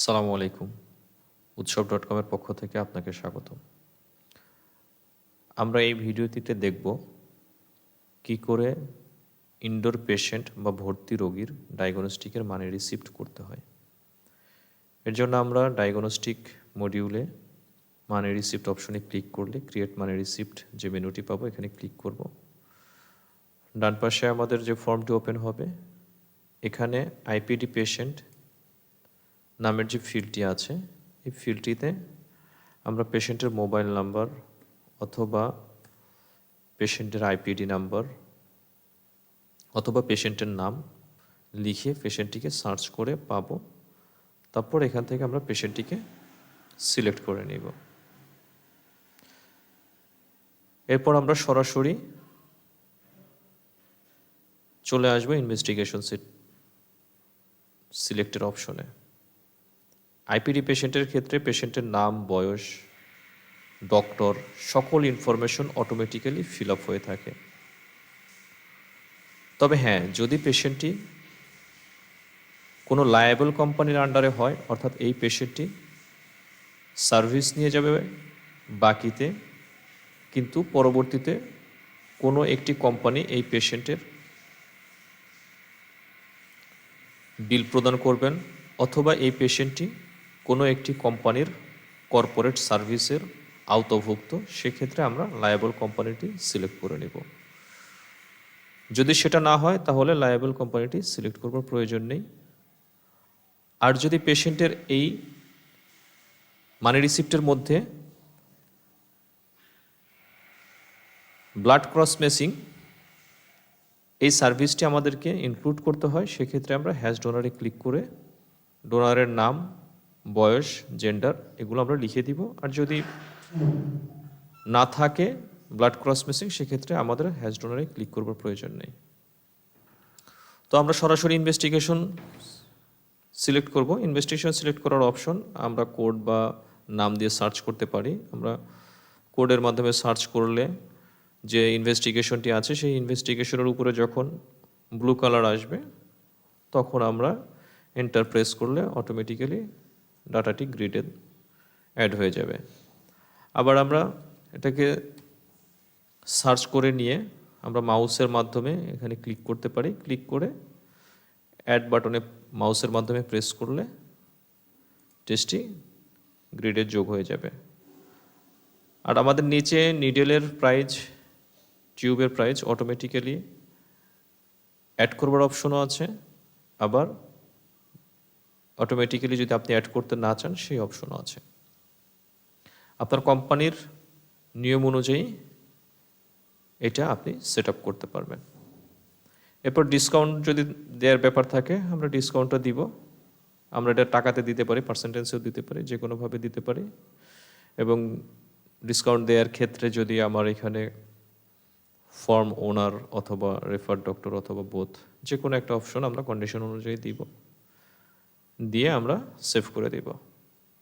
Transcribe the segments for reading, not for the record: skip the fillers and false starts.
আসসালামু আলাইকুম। উৎসব.com-এর পক্ষ থেকে আপনাকে স্বাগতম। আমরা এই ভিডিওটিতে দেখব কি করে ইনডোর পেশেন্ট বা ভর্তি রোগীর ডায়াগনস্টিকের মানে রিসিপ্ট করতে হয়। এর জন্য আমরা ডায়াগনস্টিক মডিউলে মানে রিসিপ্ট অপশনে ক্লিক করলে ক্রিয়েট মানে রিসিপ্ট যে মেনুটি পাবো এখানে ক্লিক করব। ডান পাশে আমাদের যে ফর্মটি ওপেন হবে এখানে আইপিডি পেশেন্ট নামের যে ফিল্ডটি আছে এই ফিল্ডটিতে আমরা পেশেন্টের মোবাইল নাম্বার অথবা পেশেন্টের আইপিডি নাম্বার অথবা পেশেন্টের নাম লিখে পেশেন্টটিকে সার্চ করে পাবো। তারপর এখান থেকে আমরা পেশেন্টটিকে সিলেক্ট করে নিব। এরপর আমরা সরাসরি চলে আসবো ইনভেস্টিগেশন সিলেক্টের অপশনে। আইপিডি পেশেন্টের ক্ষেত্রে পেশেন্টের নাম, বয়স, ডক্টর সকল ইনফরমেশন অটোমেটিক্যালি ফিল আপ হয়ে থাকে। তবে হ্যাঁ, যদি পেশেন্টটি কোনো লায়েবল কোম্পানির আন্ডারে হয়, অর্থাৎ এই পেশেন্টটি সার্ভিস নিয়ে যাবে বাকিতে, কিন্তু পরবর্তীতে কোনো একটি কোম্পানি এই পেশেন্টের বিল প্রদান করবেন অথবা এই পেশেন্টটি কোনো একটি কোম্পানির কর্পোরেট সার্ভিসের আওতাভুক্ত, সেক্ষেত্রে আমরা লায়েবল কোম্পানিটি সিলেক্ট করে নেব। যদি সেটা না হয় তাহলে লায়েবল কোম্পানিটি সিলেক্ট করবার প্রয়োজন নেই। আর যদি পেশেন্টের এই মানি রিসিপ্টের মধ্যে ব্লাড ক্রস ম্যাচিং এই সার্ভিসটি আমাদেরকে ইনক্লুড করতে হয়, সেক্ষেত্রে আমরা হ্যাশ ডোনারে ক্লিক করে ডোনারের নাম, বয়স, জেন্ডার এগুলো আমরা লিখে দিব। আর যদি না থাকে ব্লাড ক্রস ম্যাচিং, সেক্ষেত্রে আমাদের হ্যাশ ডোনারে ক্লিক করবার প্রয়োজন নেই। তো আমরা সরাসরি ইনভেস্টিগেশন সিলেক্ট করব। ইনভেস্টিগেশন সিলেক্ট করার অপশন আমরা কোড বা নাম দিয়ে সার্চ করতে পারি। আমরা কোডের মাধ্যমে সার্চ করলে যে ইনভেস্টিগেশনটি আছে সেই ইনভেস্টিগেশনের উপরে যখন ব্লু কালার আসবে তখন আমরা এন্টার প্রেস করলে অটোমেটিক্যালি ডাটাটি গ্রিডে অ্যাড হয়ে যাবে। আবার আমরা এটাকে সার্চ করে নিয়ে আমরা মাউসের মাধ্যমে এখানে ক্লিক করতে পারি। ক্লিক করে অ্যাড বাটনে মাউসের মাধ্যমে প্রেস করলে টেস্টটি গ্রিডে যোগ হয়ে যাবে। আর আমাদের নিচে নিডেলের প্রাইস, টিউবের প্রাইস অটোমেটিক্যালি অ্যাড করবার অপশনও আছে। আবার অটোমেটিক্যালি যদি আপনি অ্যাড করতে না চান সেই অপশনও আছে। আপনার কোম্পানির নিয়ম অনুযায়ী এটা আপনি সেট আপ করতে পারবেন। এরপর ডিসকাউন্ট যদি দেওয়ার ব্যাপার থাকে আমরা ডিসকাউন্টটা দিব। আমরা এটা টাকাতে দিতে পারি, পার্সেন্টেজেও দিতে পারি, যে কোনোভাবে দিতে পারি। এবং ডিসকাউন্ট দেওয়ার ক্ষেত্রে যদি আমার এখানে ফর্ম ওনার অথবা রেফার ডক্টর অথবা বোথ যে কোনো একটা অপশন আমরা কন্ডিশন অনুযায়ী দিব, দিয়ে আমরা সেভ করে দিব।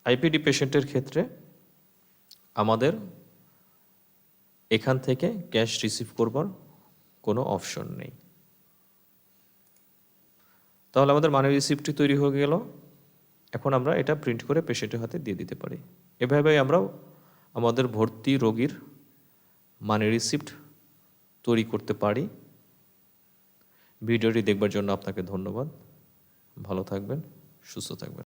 আইপিডি পেশেন্টের ক্ষেত্রে আমাদের এখান থেকে ক্যাশ রিসিভ করবার কোনো অপশন নেই। তাহলে আমাদের মানি রিসিপ্টটি তৈরি হয়ে গেল। এখন আমরা এটা প্রিন্ট করে পেশেন্টের হাতে দিয়ে দিতে পারি। এভাবে আমরা আমাদের ভর্তি রোগীর মানি রিসিপ্ট তৈরি করতে পারি। ভিডিওটি দেখবার জন্য আপনাকে ধন্যবাদ। ভালো থাকবেন, সুস্থ থাকবেন।